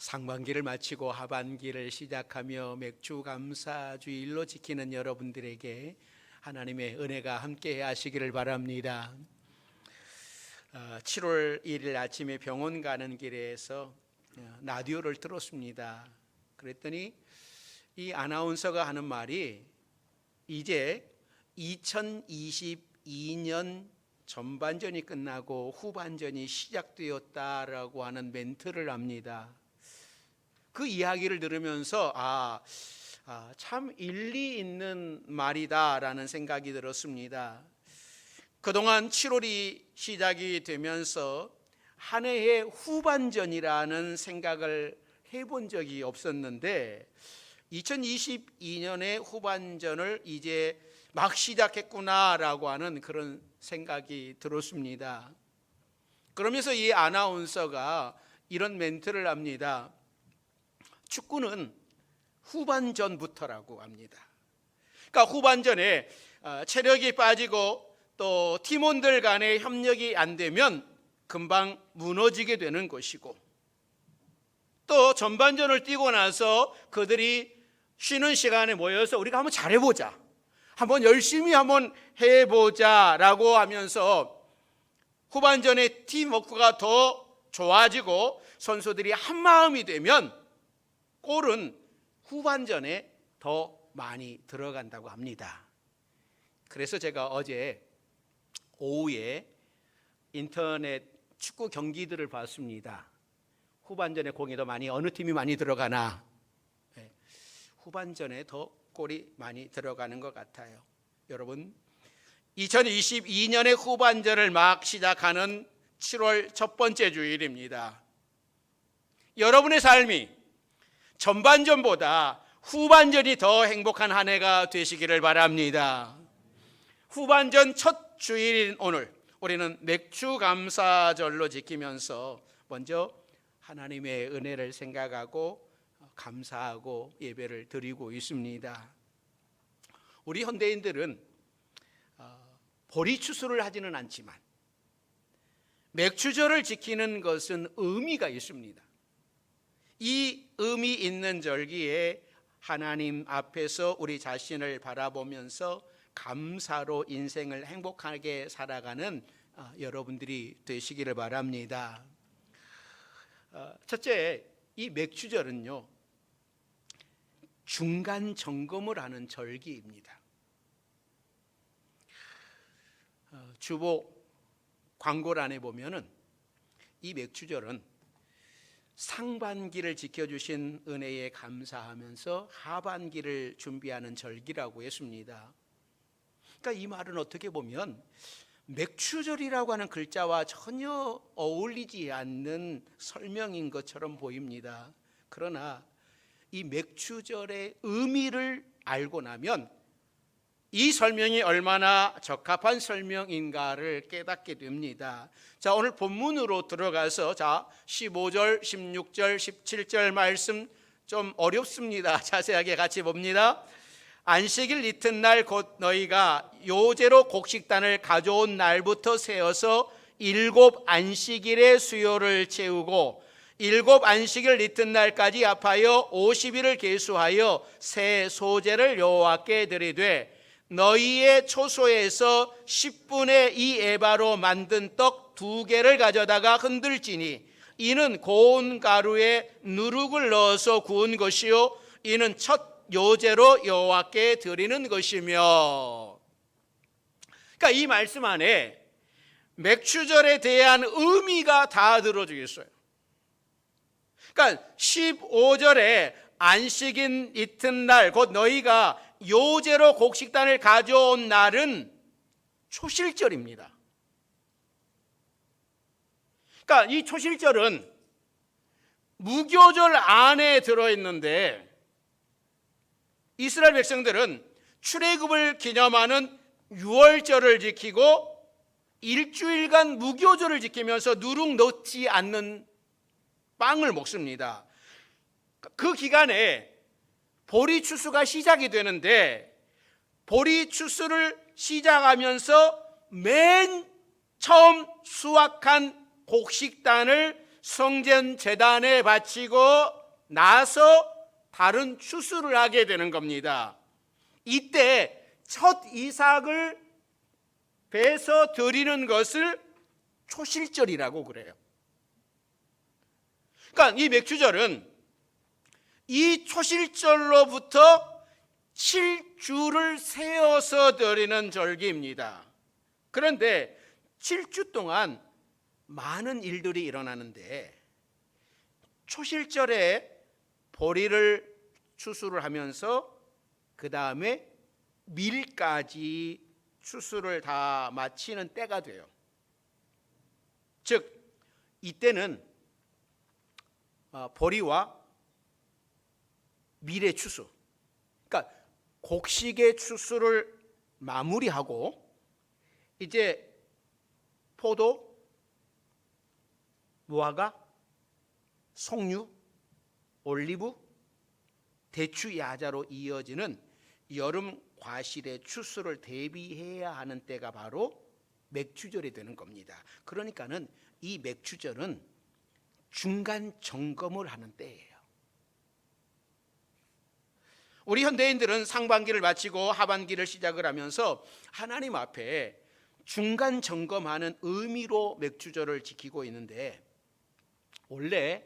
상반기를 마치고 하반기를 시작하며 맥주 감사 주일로 지키는 여러분들에게 하나님의 은혜가 함께 하시기를 바랍니다. 7월 1일 아침에 병원 가는 길에서 라디오를 들었습니다. 그랬더니 이 아나운서가 하는 말이 이제 2022년 전반전이 끝나고 후반전이 시작되었다라고 하는 멘트를 합니다. 그 이야기를 들으면서 참 일리 있는 말이다라는 생각이 들었습니다. 그동안 7월이 시작이 되면서 한 해의 후반전이라는 생각을 해본 적이 없었는데 2022년의 후반전을 이제 막 시작했구나라고 하는 그런 생각이 들었습니다. 그러면서 이 아나운서가 이런 멘트를 합니다. 축구는 후반전부터라고 합니다. 그러니까 후반전에 체력이 빠지고 또 팀원들 간의 협력이 안 되면 금방 무너지게 되는 것이고, 또 전반전을 뛰고 나서 그들이 쉬는 시간에 모여서 우리가 한번 잘해보자, 한번 열심히 한번 해보자라고 하면서 후반전에 팀워크가 더 좋아지고 선수들이 한마음이 되면 골은 후반전에 더 많이 들어간다고 합니다. 그래서 제가 어제 오후에 인터넷 축구 경기들을 봤습니다. 후반전에 공이 더 많이, 어느 팀이 많이 들어가나, 후반전에 더 골이 많이 들어가는 것 같아요. 여러분, 2022년의 후반전을 막 시작하는 7월 첫 번째 주일입니다. 여러분의 삶이 전반전보다 후반전이 더 행복한 한 해가 되시기를 바랍니다. 후반전 첫 주일인 오늘, 우리는 맥주 감사절로 지키면서 먼저 하나님의 은혜를 생각하고 감사하고 예배를 드리고 있습니다. 우리 현대인들은 보리추수를 하지는 않지만 맥주절을 지키는 것은 의미가 있습니다. 이 의미 있는 절기에 하나님 앞에서 우리 자신을 바라보면서 감사로 인생을 행복하게 살아가는 여러분들이 되시기를 바랍니다. 첫째, 이 맥주절은요, 중간 점검을 하는 절기입니다. 주보 광고란에 보면은 이 맥주절은 상반기를 지켜주신 은혜에 감사하면서 하반기를 준비하는 절기라고 했습니다. 그러니까 이 말은 어떻게 보면 맥주절이라고 하는 글자와 전혀 어울리지 않는 설명인 것처럼 보입니다. 그러나 이 맥주절의 의미를 알고 나면 이 설명이 얼마나 적합한 설명인가를 깨닫게 됩니다. 자, 오늘 본문으로 들어가서 15절, 16절, 17절 말씀 좀 어렵습니다. 자세하게 같이 봅니다. 안식일 이튿날 곧 너희가 요제로 곡식단을 가져온 날부터 세어서 7 안식일의 수요를 채우고 7 안식일 이튿날까지 합하여 50일을 계수하여 새 소제를 여호와께 드리되 너희의 초소에서 10분의 2 에바로 만든 떡 2개를 가져다가 흔들지니 이는 고운 가루에 누룩을 넣어서 구운 것이요 이는 첫 요제로 여호와께 드리는 것이며. 그러니까 이 말씀 안에 맥주절에 대한 의미가 다 들어져 있어요. 그러니까 15절에 안식인 이튿날 곧 너희가 요제로 곡식단을 가져온 날은 초실절입니다. 그러니까 이 초실절은 무교절 안에 들어있는데 이스라엘 백성들은 출애굽을 기념하는 유월절을 지키고 일주일간 무교절을 지키면서 누룩 넣지 않는 빵을 먹습니다. 그 기간에 보리추수가 시작이 되는데 보리추수를 시작하면서 맨 처음 수확한 곡식단을 성전 제단에 바치고 나서 다른 추수를 하게 되는 겁니다. 이때 첫 이삭을 베서 드리는 것을 초실절이라고 그래요. 그러니까 이 맥주절은 이 초실절로부터 7주를 세어서 드리는 절기입니다. 그런데 7주 동안 많은 일들이 일어나는데 초실절에 보리를 추수를 하면서 그 다음에 밀까지 추수를 다 마치는 때가 돼요. 즉 이때는 보리와 밀의 추수, 그러니까 곡식의 추수를 마무리하고 이제 포도, 무화과, 석류, 올리브, 대추, 야자로 이어지는 여름 과실의 추수를 대비해야 하는 때가 바로 맥주절이 되는 겁니다. 그러니까는 이 맥주절은 중간 점검을 하는 때예요. 우리 현대인들은 상반기를 마치고 하반기를 시작을 하면서 하나님 앞에 중간 점검하는 의미로 맥주절을 지키고 있는데, 원래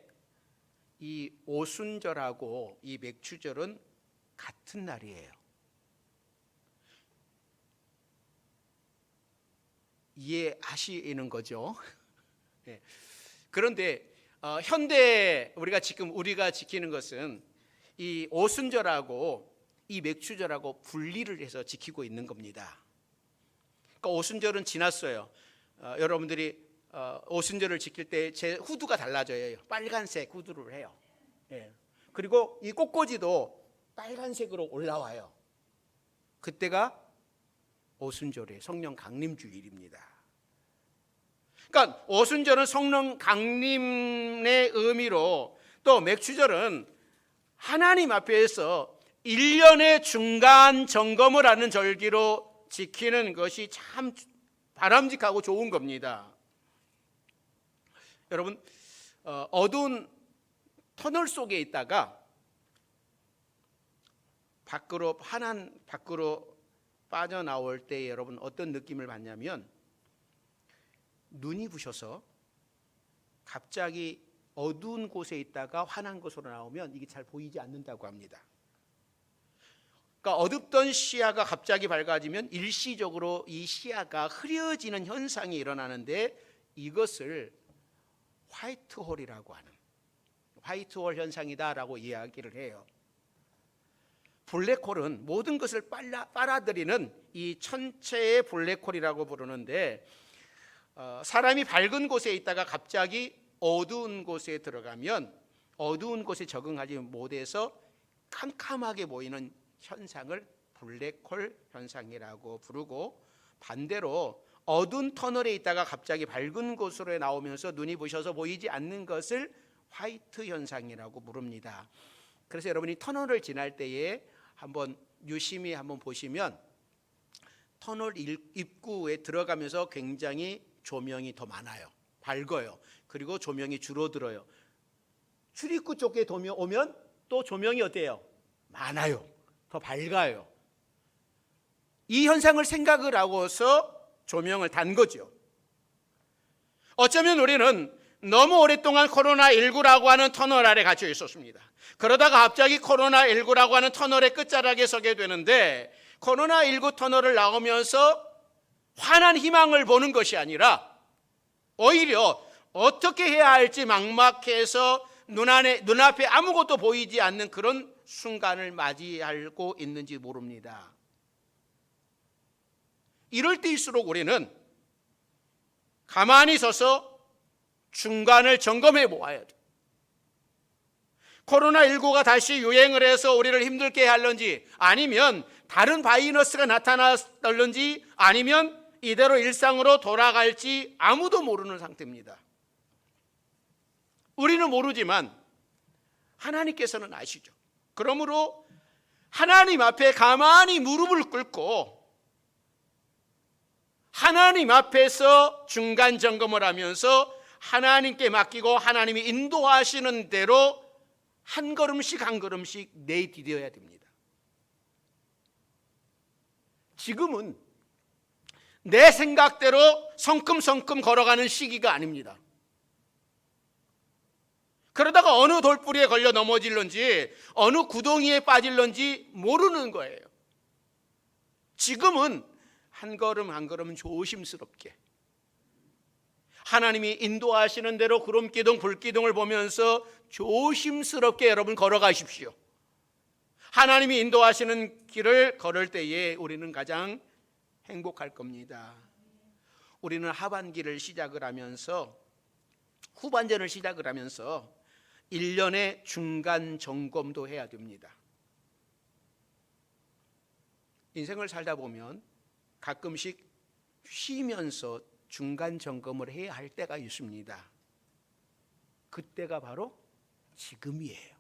이 오순절하고 이 맥주절은 같은 날이에요. 이해하시는 거죠? 네. 그런데 현대 우리가 지키는 것은 이 오순절하고 이 맥주절하고 분리를 해서 지키고 있는 겁니다. 그러니까 오순절은 지났어요. 여러분들이 오순절을 지킬 때 제 후드가 달라져요. 빨간색 후드를 해요. 예. 그리고 이 꽃꽂이도 빨간색으로 올라와요. 그때가 오순절의 성령 강림주일입니다. 그러니까 오순절은 성령 강림의 의미로, 또 맥주절은 하나님 앞에서 1년의 중간 점검을 하는 절기로 지키는 것이 참 바람직하고 좋은 겁니다. 여러분, 어두운 터널 속에 있다가 밖으로 빠져나올 때 여러분 어떤 느낌을 받냐면, 눈이 부셔서 갑자기 어두운 곳에 있다가 환한 곳으로 나오면 이게 잘 보이지 않는다고 합니다. 그러니까 어둡던 시야가 갑자기 밝아지면 일시적으로 이 시야가 흐려지는 현상이 일어나는데, 이것을 화이트홀이라고 하는, 화이트홀 현상이다라고 이야기를 해요. 블랙홀은 모든 것을 빨아들이는 이 천체의 블랙홀이라고 부르는데, 사람이 밝은 곳에 있다가 갑자기 어두운 곳에 들어가면 어두운 곳에 적응하지 못해서 캄캄하게 보이는 현상을 블랙홀 현상이라고 부르고, 반대로 어두운 터널에 있다가 갑자기 밝은 곳으로 나오면서 눈이 부셔서 보이지 않는 것을 화이트 현상이라고 부릅니다. 그래서 여러분이 터널을 지날 때에 한번 유심히 한번 보시면 터널 입구에 들어가면서 굉장히 조명이 더 많아요. 밝아요. 그리고 조명이 줄어들어요. 출입구 쪽에 오면 또 조명이 어때요? 많아요. 더 밝아요. 이 현상을 생각을 하고서 조명을 단 거죠. 어쩌면 우리는 너무 오랫동안 코로나19라고 하는 터널 아래 갇혀 있었습니다. 그러다가 갑자기 코로나19라고 하는 터널의 끝자락에 서게 되는데, 코로나19 터널을 나오면서 환한 희망을 보는 것이 아니라 오히려 어떻게 해야 할지 막막해서 눈앞에 아무것도 보이지 않는 그런 순간을 맞이하고 있는지 모릅니다. 이럴 때일수록 우리는 가만히 서서 중간을 점검해 보아야 돼. 코로나19가 다시 유행을 해서 우리를 힘들게 할런지, 아니면 다른 바이러스가 나타났을런지, 아니면 이대로 일상으로 돌아갈지 아무도 모르는 상태입니다. 우리는 모르지만 하나님께서는 아시죠. 그러므로 하나님 앞에 가만히 무릎을 꿇고 하나님 앞에서 중간 점검을 하면서 하나님께 맡기고 하나님이 인도하시는 대로 한 걸음씩 한 걸음씩 내디뎌야 됩니다. 지금은 내 생각대로 성큼성큼 걸어가는 시기가 아닙니다. 그러다가 어느 돌뿌리에 걸려 넘어질런지 어느 구덩이에 빠질런지 모르는 거예요. 지금은 한 걸음 한 걸음 조심스럽게 하나님이 인도하시는 대로 구름기둥 불기둥을 보면서 조심스럽게 여러분 걸어가십시오. 하나님이 인도하시는 길을 걸을 때에 우리는 가장 행복할 겁니다. 우리는 하반기를 시작을 하면서 후반전을 시작을 하면서 1년의 중간 점검도 해야 됩니다. 인생을 살다 보면 가끔씩 쉬면서 중간 점검을 해야 할 때가 있습니다. 그때가 바로 지금이에요.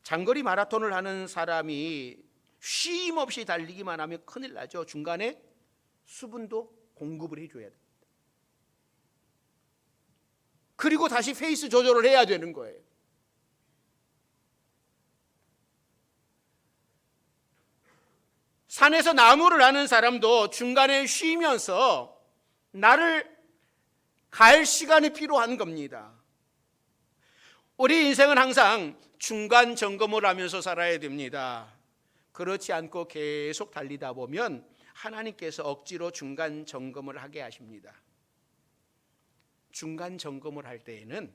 장거리 마라톤을 하는 사람이 쉼 없이 달리기만 하면 큰일 나죠. 중간에 수분도 공급을 해줘야 돼요. 그리고 다시 페이스 조절을 해야 되는 거예요. 산에서 나무를 하는 사람도 중간에 쉬면서 나를 갈 시간이 필요한 겁니다. 우리 인생은 항상 중간 점검을 하면서 살아야 됩니다. 그렇지 않고 계속 달리다 보면 하나님께서 억지로 중간 점검을 하게 하십니다. 중간 점검을 할 때에는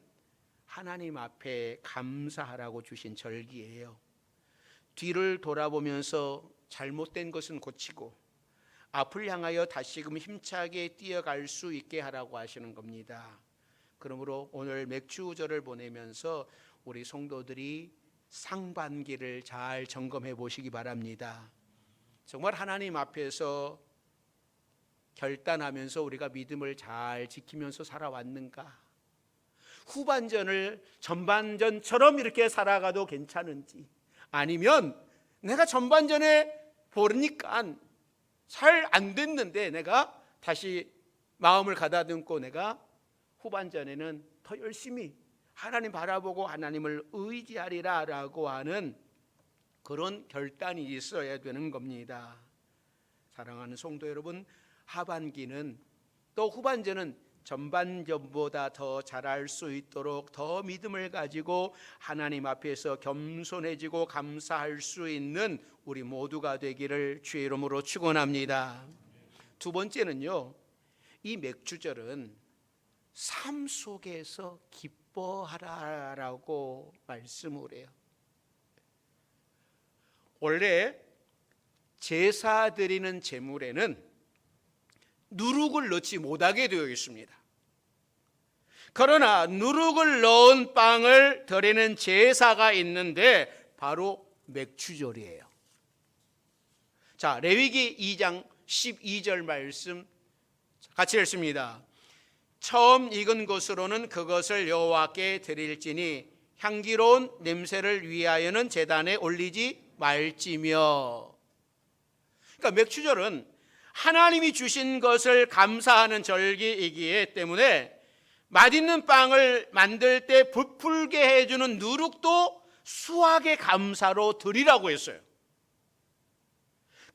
하나님 앞에 감사하라고 주신 절기예요. 뒤를 돌아보면서 잘못된 것은 고치고 앞을 향하여 다시금 힘차게 뛰어갈 수 있게 하라고 하시는 겁니다. 그러므로 오늘 맥주절을 보내면서 우리 성도들이 상반기를 잘 점검해 보시기 바랍니다. 정말 하나님 앞에서 결단하면서 우리가 믿음을 잘 지키면서 살아왔는가? 후반전을 전반전처럼 이렇게 살아가도 괜찮은지, 아니면 내가 전반전에 보니까 잘 안 됐는데 내가 다시 마음을 가다듬고 내가 후반전에는 더 열심히 하나님 바라보고 하나님을 의지하리라 라고 하는 그런 결단이 있어야 되는 겁니다. 사랑하는 성도 여러분, 하반기는 또 후반전은 전반전보다 더 잘할 수 있도록 더 믿음을 가지고 하나님 앞에서 겸손해지고 감사할 수 있는 우리 모두가 되기를 주의 이름으로 축원합니다. 두 번째는요, 이 맥주절은 삶 속에서 기뻐하라라고 말씀을 해요. 원래 제사 드리는 제물에는 누룩을 넣지 못하게 되어 있습니다. 그러나 누룩을 넣은 빵을 드리는 제사가 있는데 바로 맥주절이에요. 자, 레위기 2장 12절 말씀 같이 읽습니다. 처음 익은 것으로는 그것을 여호와께 드릴지니 향기로운 냄새를 위하여는 제단에 올리지 말지며. 그러니까 맥주절은 하나님이 주신 것을 감사하는 절기이기 때문에 맛있는 빵을 만들 때 부풀게 해주는 누룩도 수확의 감사로 드리라고 했어요.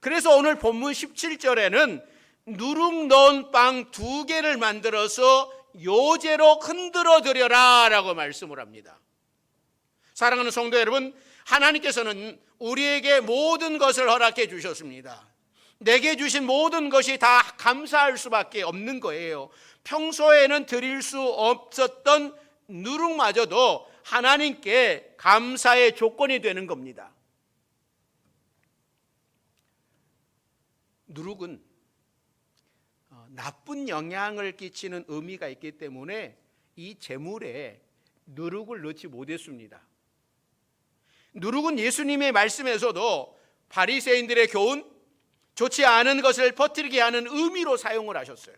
그래서 오늘 본문 17절에는 누룩 넣은 빵 2개를 만들어서 요제로 흔들어 드려라 라고 말씀을 합니다. 사랑하는 성도 여러분, 하나님께서는 우리에게 모든 것을 허락해 주셨습니다. 내게 주신 모든 것이 다 감사할 수밖에 없는 거예요. 평소에는 드릴 수 없었던 누룩마저도 하나님께 감사의 조건이 되는 겁니다. 누룩은 나쁜 영향을 끼치는 의미가 있기 때문에 이 제물에 누룩을 넣지 못했습니다. 누룩은 예수님의 말씀에서도 바리새인들의 교훈, 좋지 않은 것을 퍼뜨리게 하는 의미로 사용을 하셨어요.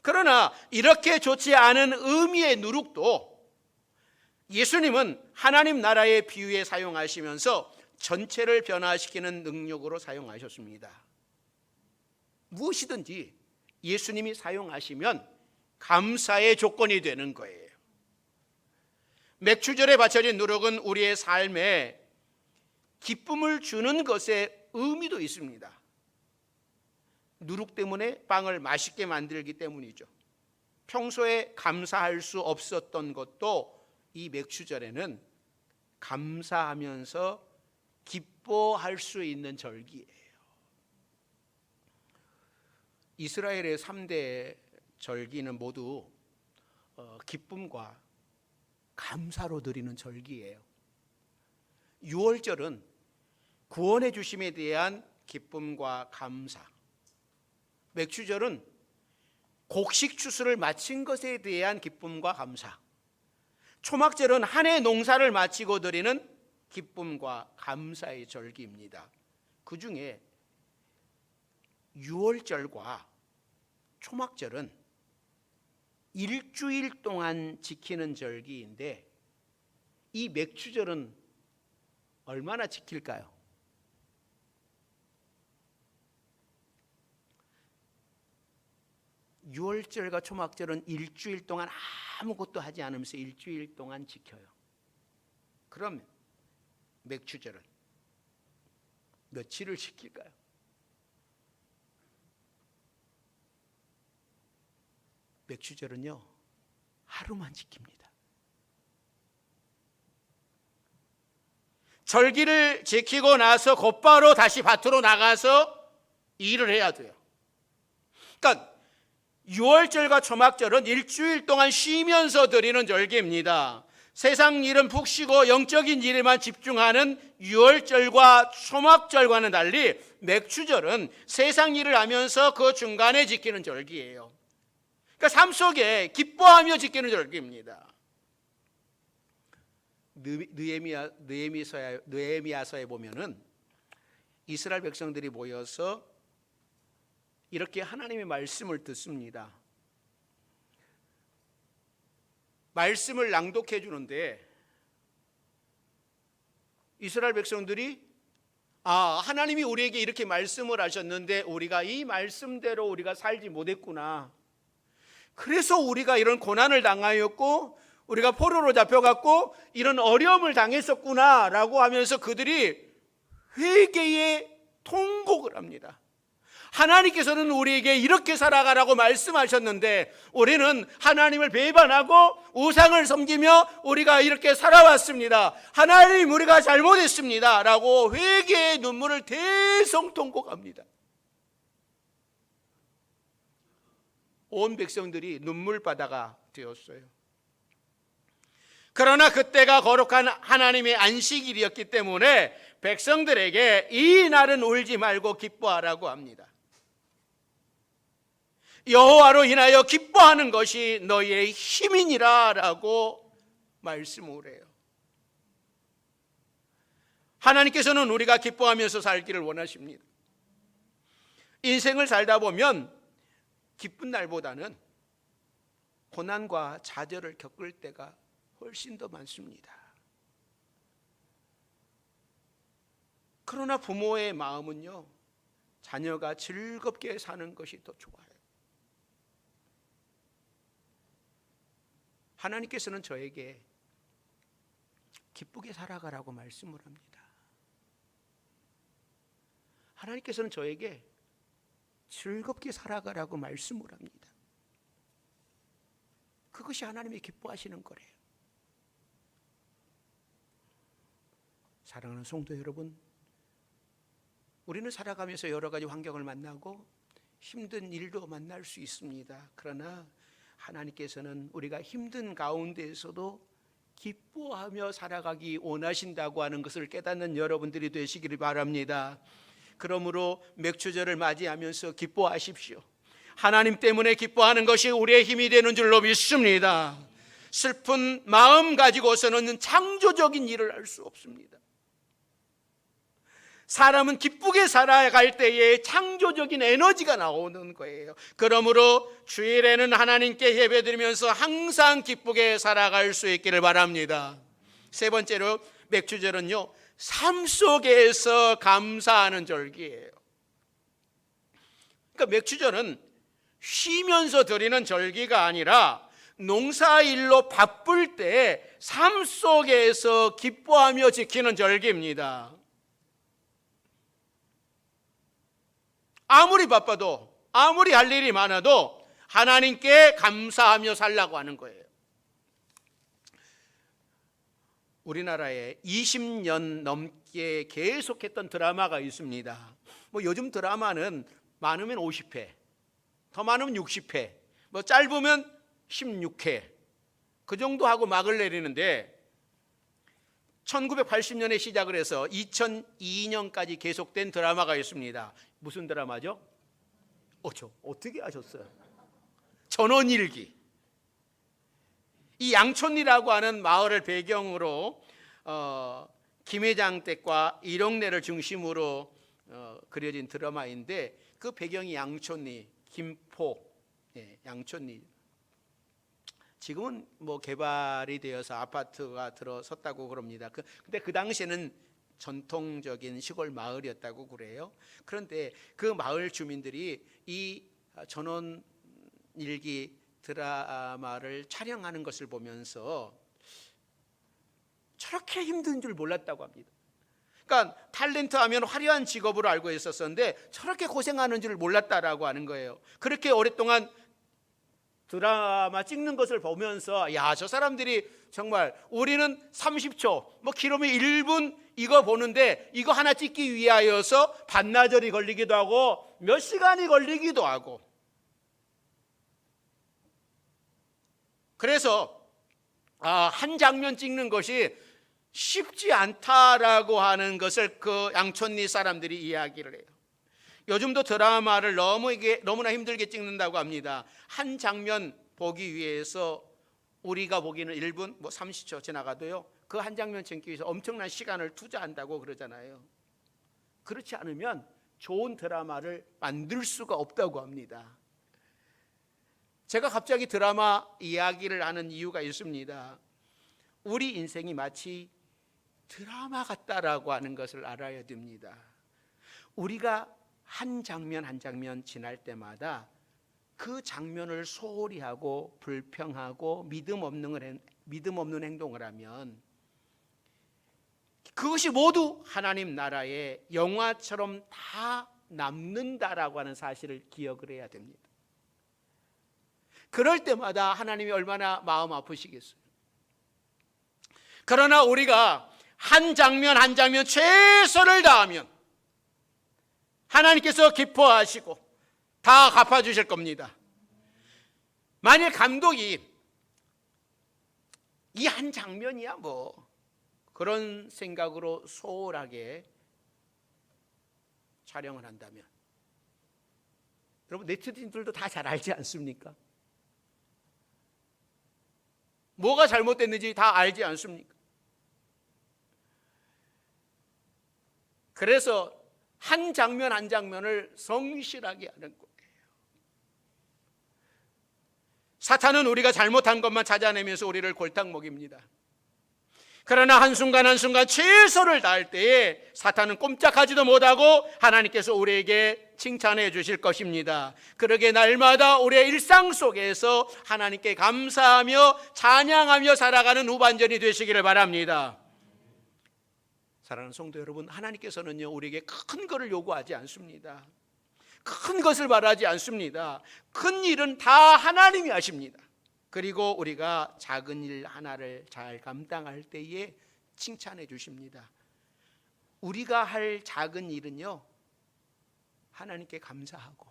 그러나 이렇게 좋지 않은 의미의 누룩도 예수님은 하나님 나라의 비유에 사용하시면서 전체를 변화시키는 능력으로 사용하셨습니다. 무엇이든지 예수님이 사용하시면 감사의 조건이 되는 거예요. 맥추절에 바쳐진 누룩은 우리의 삶에 기쁨을 주는 것에 의미도 있습니다. 누룩 때문에 빵을 맛있게 만들기 때문이죠. 평소에 감사할 수 없었던 것도 이 맥추절에는 감사하면서 기뻐할 수 있는 절기예요. 이스라엘의 3대 절기는 모두 기쁨과 감사로 드리는 절기예요. 유월절은 구원의 주심에 대한 기쁨과 감사, 맥추절은 곡식 추수를 마친 것에 대한 기쁨과 감사, 초막절은 한 해 농사를 마치고 드리는 기쁨과 감사의 절기입니다. 그 중에 유월절과 초막절은 일주일 동안 지키는 절기인데 이 맥추절은 얼마나 지킬까요? 유월절과 초막절은 일주일 동안 아무것도 하지 않으면서 일주일 동안 지켜요. 그럼 맥추절은 며칠을 지킬까요? 맥추절은요, 하루만 지킵니다. 절기를 지키고 나서 곧바로 다시 밭으로 나가서 일을 해야 돼요. 그러니까 유월절과 초막절은 일주일 동안 쉬면서 드리는 절기입니다. 세상 일은 푹 쉬고 영적인 일에만 집중하는 유월절과 초막절과는 달리 맥추절은 세상 일을 하면서 그 중간에 지키는 절기예요. 그러니까 삶 속에 기뻐하며 지키는 절기입니다. 느헤미야서에 보면은 이스라엘 백성들이 모여서 이렇게 하나님의 말씀을 듣습니다. 말씀을 낭독해 주는데 이스라엘 백성들이 하나님이 우리에게 이렇게 말씀을 하셨는데 우리가 이 말씀대로 우리가 살지 못했구나. 그래서 우리가 이런 고난을 당하였고 우리가 포로로 잡혀갔고 이런 어려움을 당했었구나라고 하면서 그들이 회개의 통곡을 합니다. 하나님께서는 우리에게 이렇게 살아가라고 말씀하셨는데 우리는 하나님을 배반하고 우상을 섬기며 우리가 이렇게 살아왔습니다. 하나님, 우리가 잘못했습니다 라고 회개의 눈물을 대성통곡합니다. 온 백성들이 눈물바다가 되었어요. 그러나 그때가 거룩한 하나님의 안식일이었기 때문에 백성들에게 이 날은 울지 말고 기뻐하라고 합니다. 여호와로 인하여 기뻐하는 것이 너희의 힘이니라 라고 말씀을 해요. 하나님께서는 우리가 기뻐하면서 살기를 원하십니다. 인생을 살다 보면 기쁜 날보다는 고난과 좌절을 겪을 때가 훨씬 더 많습니다. 그러나 부모의 마음은요, 자녀가 즐겁게 사는 것이 더 좋아요. 하나님께서는 저에게 기쁘게 살아가라고 말씀을 합니다. 하나님께서는 저에게 즐겁게 살아가라고 말씀을 합니다. 그것이 하나님이 기뻐하시는 거래요. 사랑하는 성도 여러분, 우리는 살아가면서 여러 가지 환경을 만나고 힘든 일도 만날 수 있습니다. 그러나 하나님께서는 우리가 힘든 가운데에서도 기뻐하며 살아가기 원하신다고 하는 것을 깨닫는 여러분들이 되시기를 바랍니다. 그러므로 맥추절을 맞이하면서 기뻐하십시오. 하나님 때문에 기뻐하는 것이 우리의 힘이 되는 줄로 믿습니다. 슬픈 마음 가지고서는 창조적인 일을 할 수 없습니다. 사람은 기쁘게 살아갈 때에 창조적인 에너지가 나오는 거예요. 그러므로 주일에는 하나님께 예배드리면서 항상 기쁘게 살아갈 수 있기를 바랍니다. 세 번째로 맥추절은요, 삶 속에서 감사하는 절기예요. 그러니까 맥추절은 쉬면서 드리는 절기가 아니라 농사일로 바쁠 때 삶 속에서 기뻐하며 지키는 절기입니다. 아무리 바빠도, 아무리 할 일이 많아도 하나님께 감사하며 살라고 하는 거예요. 우리나라에 20년 넘게 계속했던 드라마가 있습니다. 뭐 요즘 드라마는 많으면 50회, 더 많으면 60회, 뭐 짧으면 16회, 그 정도 하고 막을 내리는데 1980년에 시작을 해서 2002년까지 계속된 드라마가 있습니다. 무슨 드라마죠? 저 어떻게 아셨어요? 전원일기. 이 양촌리라고 하는 마을을 배경으로 김회장 댁과 일용내를 중심으로 그려진 드라마인데, 그 배경이 양촌리, 김포, 양촌리. 지금은 뭐 개발이 되어서 아파트가 들어섰다고 그럽니다. 근데 그 당시에는 전통적인 시골 마을이었다고 그래요. 그런데 그 마을 주민들이 이 전원일기 드라마를 촬영하는 것을 보면서 저렇게 힘든 줄 몰랐다고 합니다. 그러니까 탤런트 하면 화려한 직업으로 알고 있었는데 저렇게 고생하는 줄 몰랐다라고 하는 거예요. 그렇게 오랫동안 드라마 찍는 것을 보면서 저 사람들이 정말, 우리는 30초, 뭐 길으면 1분 이거 보는데 이거 하나 찍기 위하여서 반나절이 걸리기도 하고 몇 시간이 걸리기도 하고, 그래서 한 장면 찍는 것이 쉽지 않다라고 하는 것을 그 양촌리 사람들이 이야기를 해요. 요즘도 드라마를 너무나 힘들게 찍는다고 합니다. 한 장면 보기 위해서 우리가 보기는 1분, 뭐 30초 지나가도요, 그 한 장면 찍기 위해서 엄청난 시간을 투자한다고 그러잖아요. 그렇지 않으면 좋은 드라마를 만들 수가 없다고 합니다. 제가 갑자기 드라마 이야기를 하는 이유가 있습니다. 우리 인생이 마치 드라마 같다라고 하는 것을 알아야 됩니다. 우리가 한 장면 한 장면 지날 때마다 그 장면을 소홀히 하고 불평하고 믿음 없는 행동을 하면 그것이 모두 하나님 나라의 영화처럼 다 남는다라고 하는 사실을 기억을 해야 됩니다. 그럴 때마다 하나님이 얼마나 마음 아프시겠어요. 그러나 우리가 한 장면 한 장면 최선을 다하면 하나님께서 기뻐하시고 다 갚아주실 겁니다. 만일 감독이 이 한 장면이야 뭐 그런 생각으로 소홀하게 촬영을 한다면, 여러분 네티즌들도 다 잘 알지 않습니까? 뭐가 잘못됐는지 다 알지 않습니까? 그래서 한 장면 한 장면을 성실하게 하는 거예요. 사탄은 우리가 잘못한 것만 찾아내면서 우리를 골탕 먹입니다. 그러나 한순간 한순간 최선을 다할 때에 사탄은 꼼짝하지도 못하고 하나님께서 우리에게 칭찬해 주실 것입니다. 그러게 날마다 우리의 일상 속에서 하나님께 감사하며 찬양하며 살아가는 후반전이 되시기를 바랍니다. 사랑하는 성도 여러분, 하나님께서는요 우리에게 큰 것을 요구하지 않습니다. 큰 것을 바라지 않습니다. 큰 일은 다 하나님이 하십니다. 그리고 우리가 작은 일 하나를 잘 감당할 때에 칭찬해 주십니다. 우리가 할 작은 일은요 하나님께 감사하고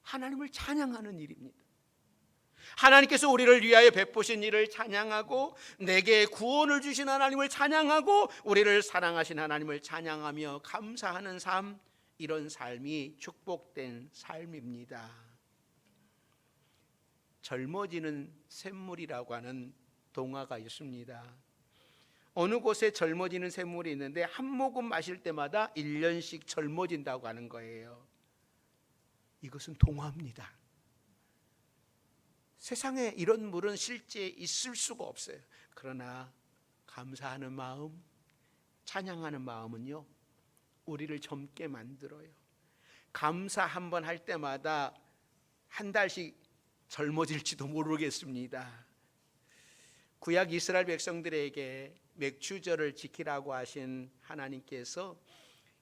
하나님을 찬양하는 일입니다. 하나님께서 우리를 위하여 베푸신 일을 찬양하고 내게 구원을 주신 하나님을 찬양하고 우리를 사랑하신 하나님을 찬양하며 감사하는 삶, 이런 삶이 축복된 삶입니다. 젊어지는 샘물이라고 하는 동화가 있습니다. 어느 곳에 젊어지는 샘물이 있는데 한 모금 마실 때마다 1년씩 젊어진다고 하는 거예요. 이것은 동화입니다. 세상에 이런 물은 실제 있을 수가 없어요. 그러나 감사하는 마음, 찬양하는 마음은요 우리를 젊게 만들어요. 감사 한번 할 때마다 한 달씩 젊어질지도 모르겠습니다. 구약 이스라엘 백성들에게 맥추절을 지키라고 하신 하나님께서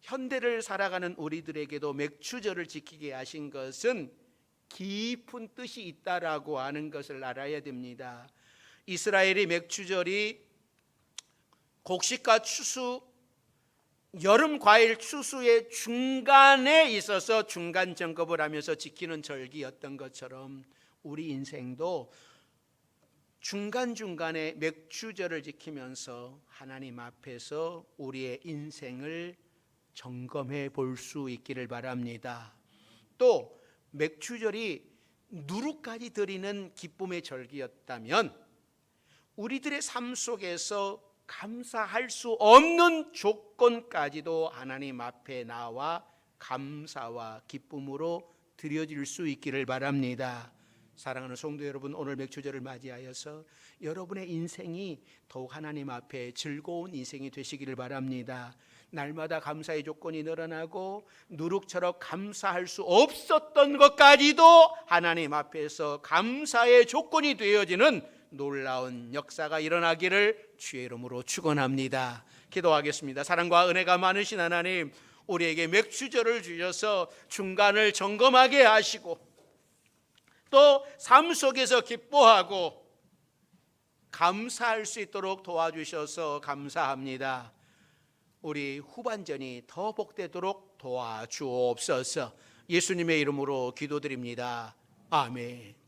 현대를 살아가는 우리들에게도 맥추절을 지키게 하신 것은 깊은 뜻이 있다라고 하는 것을 알아야 됩니다. 이스라엘의 맥추절이 곡식과 추수, 여름 과일 추수의 중간에 있어서 중간 점검을 하면서 지키는 절기였던 것처럼 우리 인생도 중간중간에 맥추절을 지키면서 하나님 앞에서 우리의 인생을 점검해 볼 수 있기를 바랍니다. 또 맥추절이 누룩까지 드리는 기쁨의 절기였다면 우리들의 삶 속에서 감사할 수 없는 조건까지도 하나님 앞에 나와 감사와 기쁨으로 드려질 수 있기를 바랍니다. 사랑하는 성도 여러분, 오늘 맥추절을 맞이하여서 여러분의 인생이 더욱 하나님 앞에 즐거운 인생이 되시기를 바랍니다. 날마다 감사의 조건이 늘어나고 누룩처럼 감사할 수 없었던 것까지도 하나님 앞에서 감사의 조건이 되어지는 놀라운 역사가 일어나기를 주의 이름으로 축원합니다. 기도하겠습니다. 사랑과 은혜가 많으신 하나님, 우리에게 맥추절을 주셔서 중간을 점검하게 하시고 또 삶 속에서 기뻐하고 감사할 수 있도록 도와주셔서 감사합니다. 우리 후반전이 더 복되도록 도와주옵소서. 예수님의 이름으로 기도드립니다. 아멘.